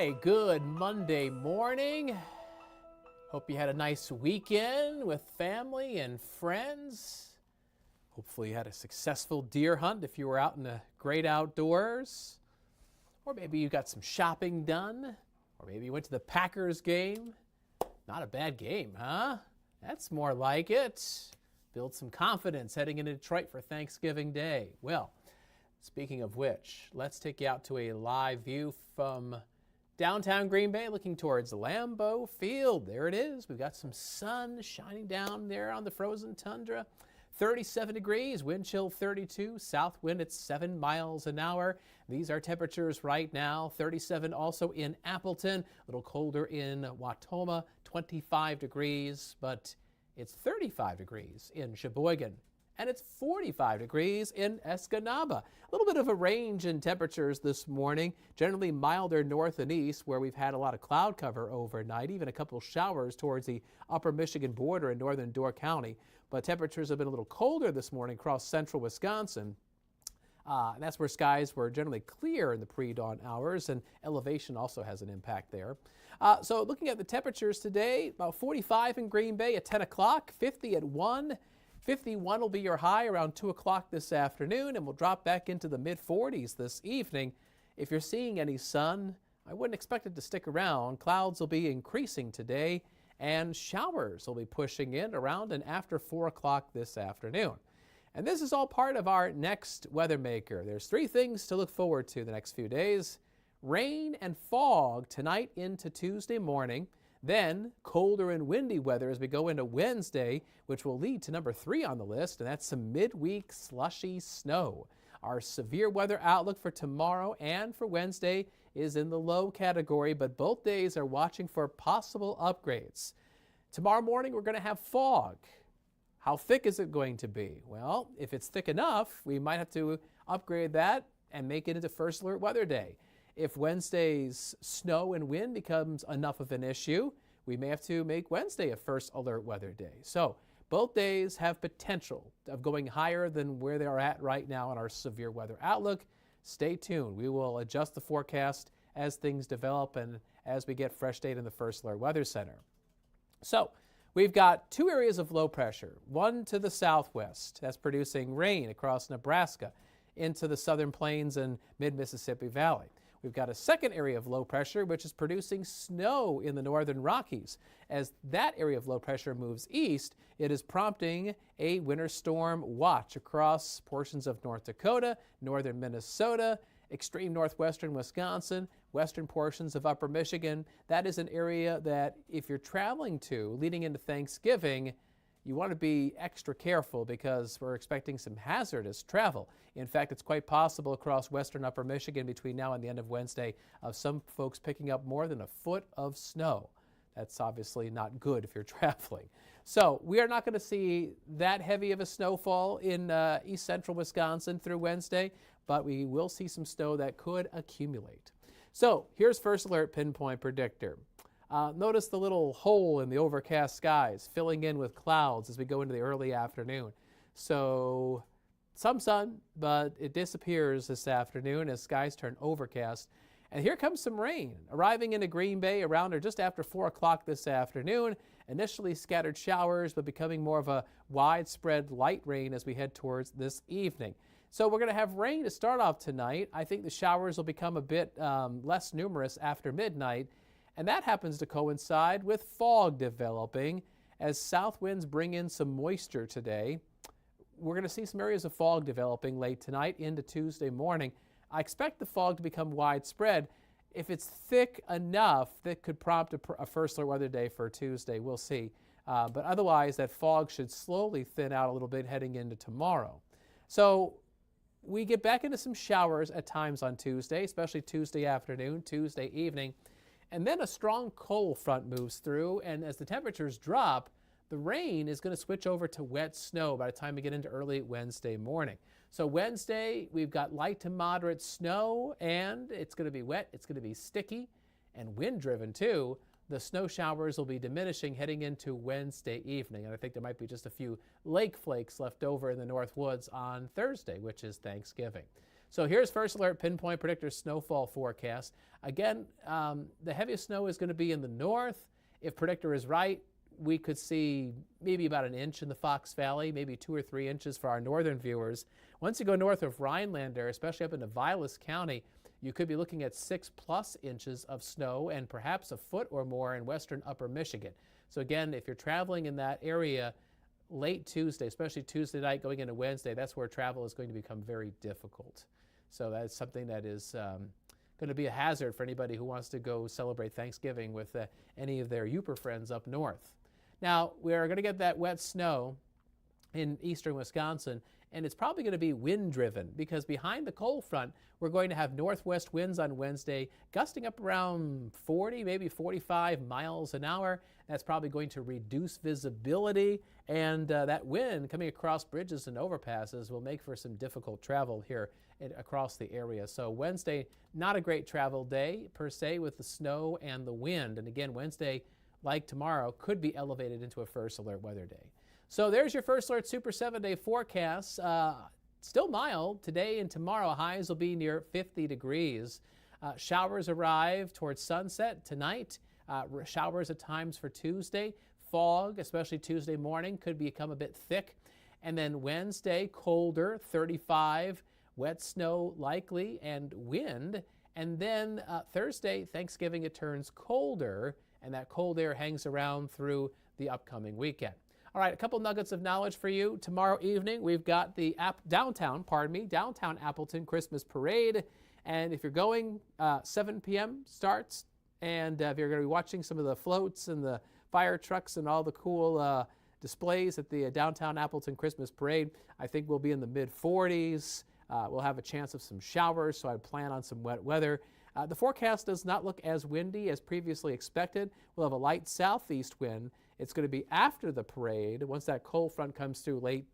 Hi, good Monday morning. Hope you had a nice weekend with family and friends. Hopefully you had a successful deer hunt if you were out in the great outdoors. Or maybe you got some shopping done. Or maybe you went to the Packers game. Not a bad game, huh? That's more like it. Build some confidence heading into Detroit for Thanksgiving Day. Well, speaking of which, let's take you out to a live view from downtown Green Bay looking towards Lambeau Field. There it is. We've got some sun shining down there on the frozen tundra. 37 degrees, wind chill 32, south wind at 7 miles an hour. These are temperatures right now. 37 also in Appleton, a little colder in Watoma, 25 degrees, but it's 35 degrees in Sheboygan. And it's 45 degrees in Escanaba. A little bit of a range in temperatures this morning, generally milder north and east where we've had a lot of cloud cover overnight, even a couple showers towards the upper Michigan border in northern Door County. But temperatures have been a little colder this morning across central Wisconsin. And that's where skies were generally clear in the pre-dawn hours, and elevation also has an impact there. So looking at the temperatures today, about 45 in Green Bay at 10 o'clock, 50 at 1. 51 will be your high around 2 o'clock this afternoon, and we'll drop back into the mid-40s this evening. If you're seeing any sun, I wouldn't expect it to stick around. Clouds will be increasing today, and showers will be pushing in around and after 4 o'clock this afternoon. And this is all part of our next weather maker. There's 3 things to look forward to the next few days. Rain and fog tonight into Tuesday morning. Then colder and windy weather as we go into Wednesday, which will lead to number 3 on the list, and that's some midweek slushy snow. Our severe weather outlook for tomorrow and for Wednesday is in the low category, but both days are watching for possible upgrades. Tomorrow morning we're going to have fog. How thick is it going to be? Well, if it's thick enough, we might have to upgrade that and make it into first alert weather day. If Wednesday's snow and wind becomes enough of an issue, we may have to make Wednesday a first alert weather day. So both days have potential of going higher than where they are at right now on our severe weather outlook. Stay tuned. We will adjust the forecast as things develop and as we get fresh data in the First Alert Weather Center. So we've got 2 areas of low pressure, one to the southwest that's producing rain across Nebraska into the southern plains and mid-Mississippi Valley. We've got a second area of low pressure, which is producing snow in the northern Rockies. As that area of low pressure moves east, it is prompting a winter storm watch across portions of North Dakota, northern Minnesota, extreme northwestern Wisconsin, western portions of upper Michigan. That is an area that if you're traveling to leading into Thanksgiving, you want to be extra careful because we're expecting some hazardous travel. In fact, it's quite possible across western upper Michigan between now and the end of Wednesday of some folks picking up more than a foot of snow. That's obviously not good if you're traveling. So we are not going to see that heavy of a snowfall in east central Wisconsin through Wednesday, but we will see some snow that could accumulate. So here's First Alert Pinpoint Predictor. Notice the little hole in the overcast skies filling in with clouds as we go into the early afternoon. So some sun, but it disappears this afternoon as skies turn overcast. And here comes some rain arriving into Green Bay around or just after 4 o'clock this afternoon. Initially scattered showers, but becoming more of a widespread light rain as we head towards this evening. So we're going to have rain to start off tonight. I think the showers will become a bit less numerous after midnight. And that happens to coincide with fog developing as south winds bring in some moisture today. We're going to see some areas of fog developing late tonight into Tuesday morning. I expect the fog to become widespread. If it's thick enough, that could prompt a first alert weather day for Tuesday. We'll see. But otherwise, that fog should slowly thin out a little bit heading into tomorrow. So we get back into some showers at times on Tuesday, especially Tuesday afternoon, Tuesday evening. And then a strong cold front moves through, and as the temperatures drop, the rain is going to switch over to wet snow by the time we get into early Wednesday morning. So Wednesday, we've got light to moderate snow, and it's going to be wet, it's going to be sticky, and wind-driven too. The snow showers will be diminishing heading into Wednesday evening, and I think there might be just a few lake flakes left over in the north woods on Thursday, which is Thanksgiving. So here's First Alert Pinpoint Predictor snowfall forecast. Again, the heaviest snow is going to be in the north. If Predictor is right, we could see maybe about an inch in the Fox Valley, maybe 2 or 3 inches for our northern viewers. Once you go north of Rhinelander, especially up into Vilas County, you could be looking at 6+ inches of snow and perhaps a foot or more in western upper Michigan. So again, if you're traveling in that area late Tuesday, especially Tuesday night going into Wednesday, that's where travel is going to become very difficult. So that's something that is going to be a hazard for anybody who wants to go celebrate Thanksgiving with any of their Yooper friends up north. Now, we're going to get that wet snow in eastern Wisconsin, and it's probably going to be wind-driven because behind the cold front, we're going to have northwest winds on Wednesday, gusting up around 40, maybe 45 miles an hour. That's probably going to reduce visibility, and that wind coming across bridges and overpasses will make for some difficult travel here across the area. So Wednesday, not a great travel day per se with the snow and the wind. And again, Wednesday, like tomorrow, could be elevated into a First Alert weather day. So there's your First Alert Super 7-day forecast. Still mild today and tomorrow. Highs will be near 50 degrees. Showers arrive towards sunset tonight. Showers at times for Tuesday. Fog, especially Tuesday morning, could become a bit thick. And then Wednesday, colder, 35. Wet snow likely and wind. And then Thursday, Thanksgiving, it turns colder, and that cold air hangs around through the upcoming weekend. All right, a couple nuggets of knowledge for you. Tomorrow evening, we've got the downtown Appleton Christmas Parade. And if you're going, 7 p.m. starts. And if you're going to be watching some of the floats and the fire trucks and all the cool displays at the downtown Appleton Christmas Parade, I think we'll be in the mid-40s. We'll have a chance of some showers, so I plan on some wet weather. The forecast does not look as windy as previously expected. We'll have a light southeast wind. It's going to be after the parade. Once that cold front comes through late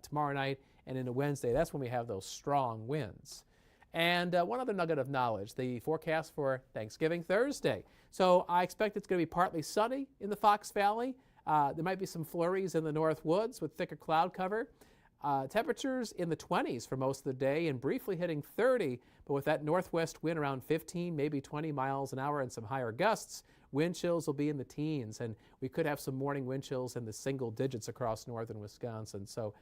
tomorrow night and into Wednesday, that's when we have those strong winds. And one other nugget of knowledge, the forecast for Thanksgiving Thursday. So I expect it's going to be partly sunny in the Fox Valley. There might be some flurries in the north woods with thicker cloud cover. Temperatures in the 20s for most of the day and briefly hitting 30, but with that northwest wind around 15, maybe 20 miles an hour and some higher gusts, wind chills will be in the teens, and we could have some morning wind chills in the single digits across northern Wisconsin. So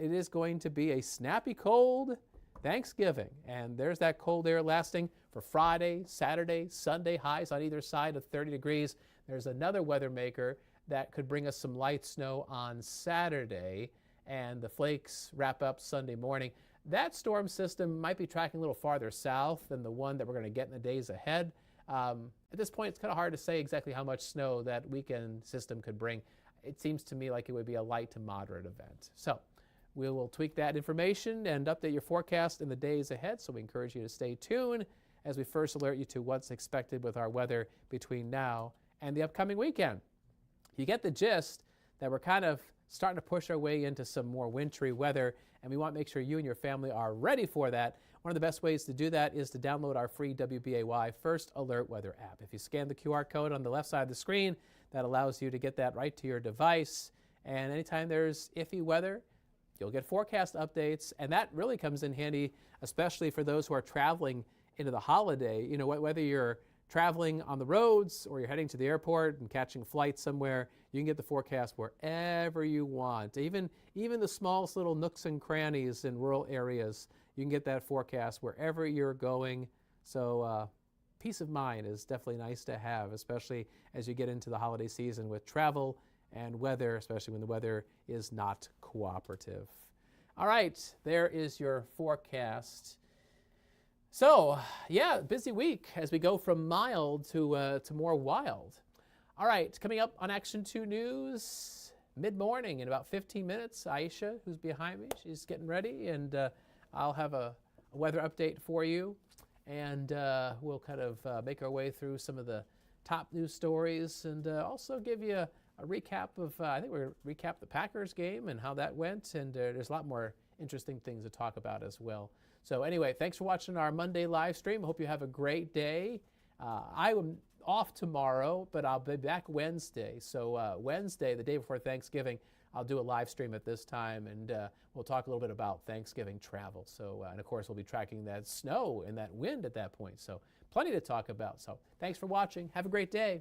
it is going to be a snappy cold Thanksgiving, and there's that cold air lasting for Friday, Saturday, Sunday, highs on either side of 30 degrees. There's another weather maker that could bring us some light snow on Saturday, and the flakes wrap up Sunday morning. That storm system might be tracking a little farther south than the one that we're going to get in the days ahead. At this point, it's kind of hard to say exactly how much snow that weekend system could bring. It seems to me like it would be a light to moderate event. So we will tweak that information and update your forecast in the days ahead, so we encourage you to stay tuned as we first alert you to what's expected with our weather between now and the upcoming weekend. You get the gist that we're kind of starting to push our way into some more wintry weather, and we want to make sure you and your family are ready for that. One of the best ways to do that is to download our free WBAY First Alert Weather app. If you scan the QR code on the left side of the screen, that allows you to get that right to your device. And anytime there's iffy weather, you'll get forecast updates, and that really comes in handy, especially for those who are traveling into the holiday. You know, whether you're traveling on the roads or you're heading to the airport and catching flights somewhere, you can get the forecast wherever you want. Even the smallest little nooks and crannies in rural areas, you can get that forecast wherever you're going. So peace of mind is definitely nice to have, especially as you get into the holiday season with travel and weather, especially when the weather is not cooperative. All right, there is your forecast. So, yeah, busy week as we go from mild to more wild. All right, coming up on Action 2 News, mid-morning in about 15 minutes, Aisha, who's behind me, she's getting ready, and I'll have a weather update for you, and we'll kind of make our way through some of the top news stories and also give you a recap of, I think we're going to recap the Packers game and how that went, and there's a lot more interesting things to talk about as well. So anyway, thanks for watching our Monday live stream. I hope you have a great day. I am off tomorrow, but I'll be back Wednesday. So Wednesday, the day before Thanksgiving, I'll do a live stream at this time, and we'll talk a little bit about Thanksgiving travel. So, and of course, we'll be tracking that snow and that wind at that point. So plenty to talk about. So thanks for watching. Have a great day.